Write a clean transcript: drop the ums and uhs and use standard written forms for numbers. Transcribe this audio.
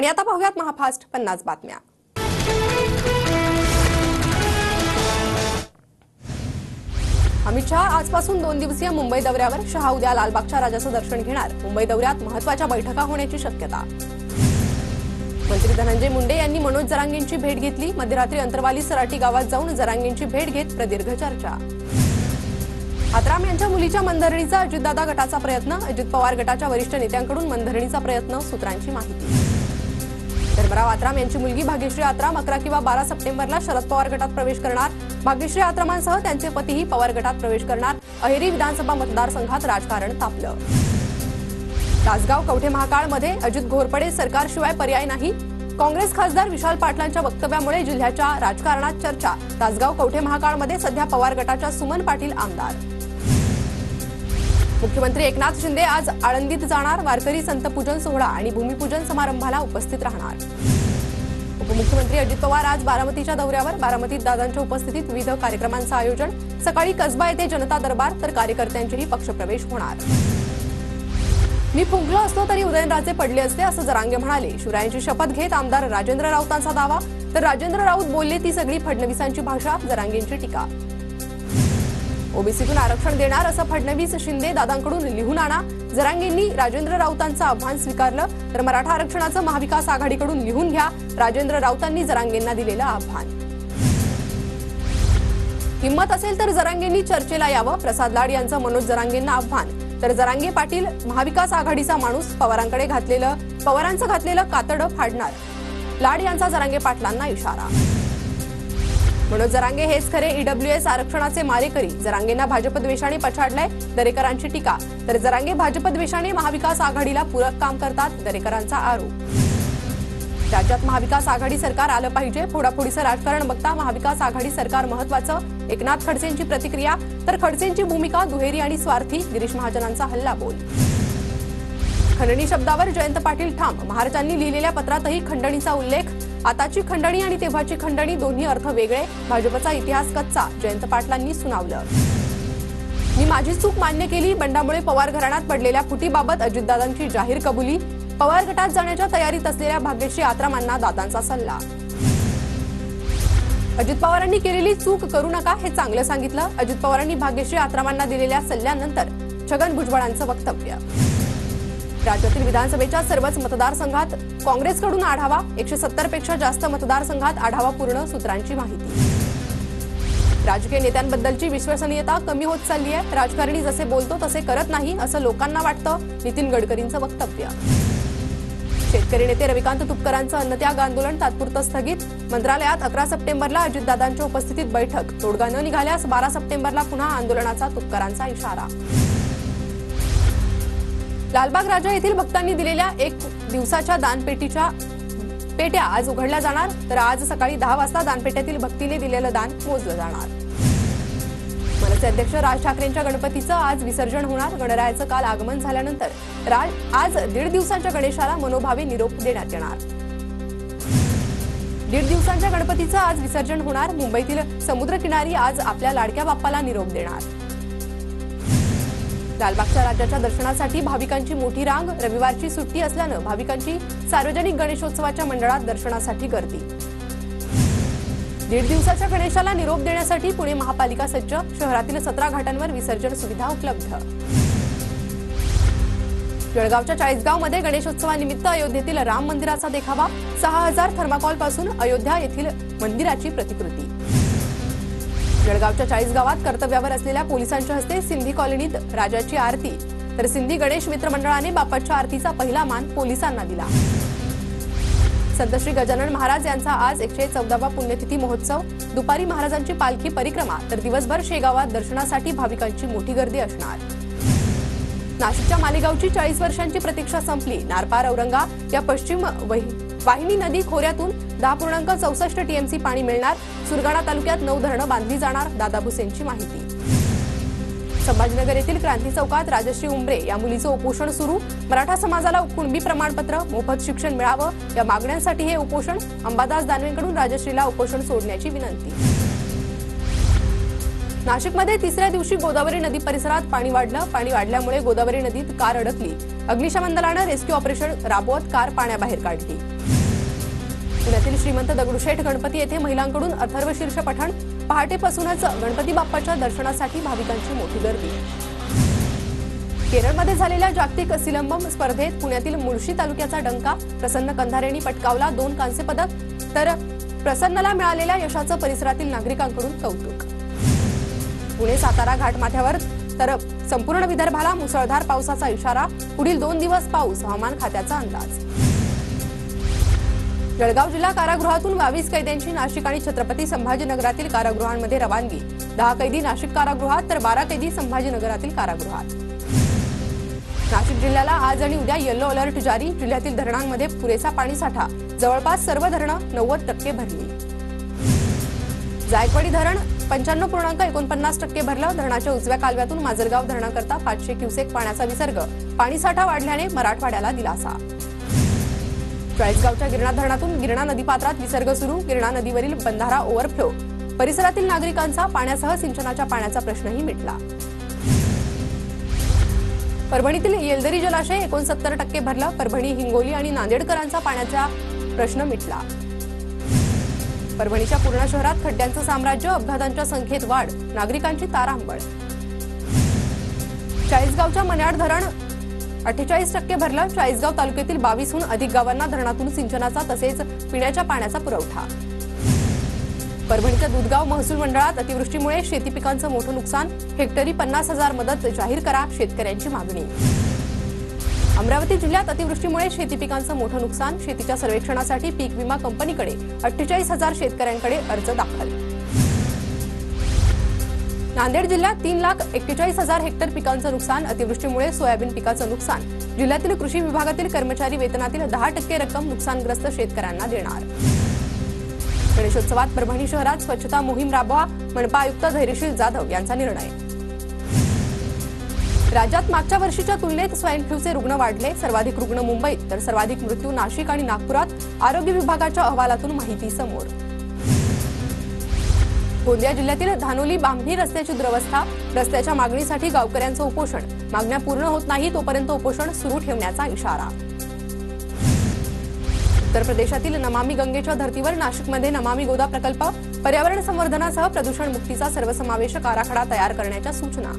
आणि आता पाहूयात महाफास्ट 50 बातम्या। अमित शहा आजपासून 2 दिवसीय मुंबई दौऱ्यावर। शहा उद्या लालबागच्या राजाचं दर्शन घेणार। मुंबई दौऱ्यात महत्त्वाच्या बैठका होण्याची शक्यता। मंत्री धनंजय मुंडे यांनी मनोज जरांगेंची भेट घेतली। मध्यरात्री अंतरवाली सराटी गावात जाऊन जरांगेंची भेट घेत प्रदीर्घ चर्चा। आत्राम यांच्या मुलीच्या मनधरणीचा अजितदादा गटाचा प्रयत्न। अजित पवार गटाच्या वरिष्ठ नेत्यांकडून मनधरणीचा प्रयत्न, सूत्रांची माहिती। धर्मराव आत्राम यांची मुलगी भाग्यश्री आत्राम 11 किंवा 12 सप्टेंबरला शरद पवार गटात प्रवेश करणार। भाग्यश्री आत्रामांसह त्यांचे पतीही पवार गटात प्रवेश करणार। अहेरी विधानसभा मतदारसंघात राजकारण तापलं। तासगाव कवठे महाकाळमध्ये अजित घोरपडे सरकारशिवाय पर्याय नाही। काँग्रेस खासदार विशाल पाटलांच्या वक्तव्यामुळे जिल्ह्याच्या राजकारणात चर्चा। तासगाव कवठे महाकाळमध्ये सध्या पवार गटाच्या सुमन पाटील आमदार। मुख्यमंत्री एकनाथ शिंदे आज आळंदीत जाणार। वारकरी संतपूजन सोहळा आणि भूमिपूजन समारंभाला उपस्थित राहणार। उपमुख्यमंत्री अजित पवार आज बारामतीच्या दौऱ्यावर। बारामतीत दादांच्या उपस्थितीत विविध कार्यक्रमांचं आयोजन। सकाळी कसबा येथे जनता दरबार, तर कार्यकर्त्यांचेही पक्षप्रवेश होणार। मी फुंकलो असतो तरी उदयनराजे पडले असते, असं जरांगे म्हणाले। शिवरायांची शपथ घेत आमदार राजेंद्र राऊतांचा दावा, तर राजेंद्र राऊत बोलले ती सगळी फडणवीसांची भाषा। जरांगेंची टीका। ओबीसीतून आरक्षण देणार असं फडणवीस शिंदे दादांकडून लिहून आणा। जरांगेंनी राजेंद्र राऊतांचं आव्हान स्वीकारलं, तर मराठा आरक्षणाचं महाविकास आघाडीकडून लिहून घ्या। राजेंद्र राऊतांनी जरांगेंना दिलेलं आव्हान। हिम्मत असेल तर जरांगेंनी चर्चेला यावं। प्रसाद लाड यांचं मनोज जरांगेंना आव्हान, तर जरांगे पाटील महाविकास आघाडीचा माणूस, पवारांचं घातलेलं कातडं फाडणार। लाड यांचा जरांगे पाटलांना इशारा। मनोज जरांगे हेच खरे ईडब्ल्यूएस आरक्षणाचे मारेकरी। जरांगेंना भाजपद्वेषाने पछाडलंय, दरेकरांची टीका। तर जरांगे भाजपद्वेषाने महाविकास आघाडीला पूरक काम करतात, दरेकरांचा आरोप। राज्यात महाविकास आघाडी सरकार आलं पाहिजे। फोडाफोडीचं राजकारण बघता महाविकास आघाडी सरकार महत्त्वाचं। एकनाथ खडसेंची प्रतिक्रिया, तर खडसेंची भूमिका दुहेरी आणि स्वार्थी। गिरीश महाजनांचा हल्लाबोल। खंडणी शब्दावर जयंत पाटील ठाम। महाराजांनी लिहिलेल्या पत्रातही खंडणीचा उल्लेख। आताची खंडणी आणि तेव्हाची खंडणी दोन्ही अर्थ वेगळे। भाजपचा इतिहास कच्चा, जयंत पाटलांनी सुनावलं। मी माझी चूक मान्य केली। बंडामुळे पवार घराण्यात पडलेल्या फुटीबाबत अजितदादांची जाहीर कबुली। पवार गटात जाण्याच्या तयारीत असलेल्या भाग्यश्री आत्रामांना दादांचा सल्ला। अजित पवारांनी केलेली चूक करू नका हे चांगलं सांगितलं। अजित पवारांनी भाग्यश्री आत्रामांना दिलेल्या सल्ल्यानंतर छगन भुजबळांचं वक्तव्य। राज्यातील विधानसभेच्या सर्वच मतदारसंघात काँग्रेसकडून आढावा। 170 पेक्षा जास्त मतदारसंघात आढावा पूर्ण, सूत्रांची माहिती। राजकीय नेत्यांबद्दलची विश्वसनीयता कमी होत चालली आहे। राजकारणी जसे बोलतो तसे करत नाही असं लोकांना वाटतं, नितीन गडकरींचं वक्तव्य। शेतकरी नेते रविकांत तुपकरांचं अन्नत्याग आंदोलन तात्पुरतं स्थगित। मंत्रालयात 11 सप्टेंबरला अजितदादांच्या उपस्थितीत बैठक। तोडगा न निघाल्यास 12 सप्टेंबरला पुन्हा आंदोलनाचा तुपकरांचा इशारा। लालबाग राजा येथील भक्तांनी दिलेल्या 1 दिवसाच्या दानपेटीच्या पेट्या आज उघडल्या जाणार, तर आज सकाळी 10 वाजता दानपेट्यातील भक्तीने दिलेलं दान मोजलं जाणार। मनसे अध्यक्ष राज ठाकरेंच्या गणपतीचं आज विसर्जन होणार। गणरायाचं काल आगमन झाल्यानंतर आज 1.5 दिवसांच्या गणेशाला मनोभावे निरोप देण्यात येणार। 1.5 दिवसांच्या गणपतीचं आज विसर्जन होणार। मुंबईतील समुद्रकिनारी आज आपल्या लाडक्या बाप्पाला निरोप देणार। लालबागच्या राजाच्या दर्शनासाठी भाविकांची मोठी रांग। रविवारची सुट्टी असल्यानं भाविकांची सार्वजनिक गणेशोत्सवाच्या मंडळात दर्शनासाठी गर्दी। 1.5 दिवसाच्या गणेशाला निरोप देण्यासाठी पुणे महापालिका सज्ज। शहरातील 17 घाटांवर विसर्जन सुविधा उपलब्ध। जळगावच्या चाळीसगावमध्ये गणेशोत्सवानिमित्त अयोध्येतील राम मंदिराचा देखावा। 6000 थर्माकॉल पासून अयोध्या येथील मंदिराची प्रतिकृती। जळगावच्या 40 गावात कर्तव्यावर असलेल्या पोलिसांच्या हस्ते सिंधी कॉलनीत राजाची आरती, तर सिंधी गणेश मित्र मंडळाने बाप्पाच्या आरतीचा पहिला मान पोलिसांना दिला। संत श्री गजानन महाराज यांचा आज 114वा पुण्यतिथी महोत्सव। दुपारी महाराजांची पालखी परिक्रमा, तर दिवसभर शेगावात दर्शनासाठी भाविकांची मोठी गर्दी असणार। नाशिकच्या मालेगावची 40 वर्षांची प्रतीक्षा संपली। नारपार औरंगा या पश्चिम वाहिनी नदी खोऱ्यातून 10.64 टीएमसी पाणी मिळणार। सुरगाणा तालुक्यात 9 धरणं बांधली जाणार। दादा भुसेंची माहिती। संभाजीनगर येथील क्रांती चौकात राजश्री उंबरे या मुलीचं उपोषण सुरू। मराठा समाजाला कुणबी प्रमाणपत्र, मोफत शिक्षण मिळावं या मागण्यांसाठी हे उपोषण। अंबादास दानवेंकडून राजश्रीला उपोषण सोडण्याची विनंती। नाशिकमध्ये 3ऱ्या दिवशी गोदावरी नदी परिसरात पाणी वाढलं। पाणी वाढल्यामुळे गोदावरी नदीत कार अडकली। अग्निशमन दलानं रेस्क्यू ऑपरेशन राबवत कार पाण्याबाहेर काढली। पुण्यातील श्रीमंत दगडूशेठ गणपती येथे महिलांकडून अथर्वशीर्ष पठण, पहाटेपासूनच गणपती बाप्पाच्या दर्शनासाठी भाविकांची मोठी गर्दी। केरळमध्ये झालेल्या जागतिक सिलंबम स्पर्धेत पुण्यातील मुळशी तालुक्याचा डंका प्रसन्न कंधारेंनी पटकावला 2 कांस्य पदक, तर प्रसन्नला मिळालेल्या यशाचं परिसरातील नागरिकांकडून कौतुक। पुणे सातारा घाटमाथ्यावर तर संपूर्ण विदर्भाला मुसळधार पावसाचा इशारा, पुढील 2 दिवस पाऊस, हवामान खात्याचा अंदाज। जळगाव जिल्हा कारागृहातून 22 कैद्यांची नाशिक आणि छत्रपती संभाजीनगरातील कारागृहांमध्ये रवानगी। 10 कैदी नाशिक कारागृहात तर 12 कैदी संभाजीनगरातील कारागृहात। नाशिक जिल्ह्याला आज आणि उद्या येलो अलर्ट जारी, जिल्ह्यातील धरणांमध्ये पुरेसा पाणीसाठा, जवळपास सर्व धरणं 90% भरली। जायकवाडी धरण 95.49% भरलं, धरणाच्या उजव्या कालव्यातून माजलगाव धरणाकरता 500 क्युसेक पाण्याचा विसर्ग, पाणीसाठा वाढल्याने मराठवाड्याला दिलासा। चाळीसगावच्या गिरणा धरणातून गिरणा नदीपात्रात विसर्ग सुरू, गिरणा नदीवरील बंधारा ओव्हरफ्लो, परिसरातील नागरिकांचा पाण्यासह सिंचनाच्या पाण्याचा प्रश्नही मिटला। परभणीतील येलदरी जलाशय 69% भरलं, परभणी, हिंगोली आणि नांदेडकरांचा पाण्याचा प्रश्न मिटला। परभणीच्या पूर्णा शहरात खड्ड्यांचं साम्राज्य, अपघातांच्या संख्येत वाढ, नागरिकांची तारांबळ। चाळीसगावच्या मन्याड धरण 48% भरलं, चाळीसगाव तालुक्यातील 22हून अधिक गावांना धरणातून सिंचनाचा तसेच पिण्याच्या पाण्याचा पुरवठा। परभणीच्या दुधगाव महसूल मंडळात अतिवृष्टीमुळे शेती पिकांचं मोठं नुकसान, हेक्टरी 50,000 मदत जाहीर करा, शेतकऱ्यांची मागणी। अमरावती जिल्ह्यात अतिवृष्टीमुळे शेती पिकांचं मोठं नुकसान, शेतीच्या सर्वेक्षणासाठी पीक विमा कंपनीकडे 48,000 शेतकऱ्यांकडे अर्ज दाखल। नांदेड जिल्ह्यात 3,41,000 हेक्टर पिकांचं नुकसान, अतिवृष्टीमुळे सोयाबीन पिकाचं नुकसान, जिल्ह्यातील कृषी विभागातील कर्मचारी वेतनातील 10% रक्कम नुकसानग्रस्त शेतकऱ्यांना देणार। गणेशोत्सवात परभणी शहरात स्वच्छता मोहीम राबवा, मनपा आयुक्त धैर्यशील जाधव यांचा निर्णय। राज्यात मागच्या वर्षीच्या तुलनेत स्वाईन फ्लूचे रुग्ण वाढले, सर्वाधिक रुग्ण मुंबईत तर सर्वाधिक मृत्यू नाशिक आणि नागपुरात, आरोग्य विभागाच्या अहवालातून माहिती समोर। गोंदिया जिल्ह्यातील धानोली बांभणी रस्त्याची दुरवस्था, रस्त्याच्या मागणीसाठी गावकऱ्यांचं उपोषण, मागण्या पूर्ण होत नाही तोपर्यंत उपोषण सुरू ठेवण्याचा इशारा। उत्तर प्रदेशातील नमामि गंगेच्या धर्तीवर नाशिकमध्ये नमामि गोदा प्रकल्प, पर्यावरण संवर्धनासह प्रदूषण मुक्तीचा सर्वसमावेशक आराखडा तयार करण्याच्या सूचना।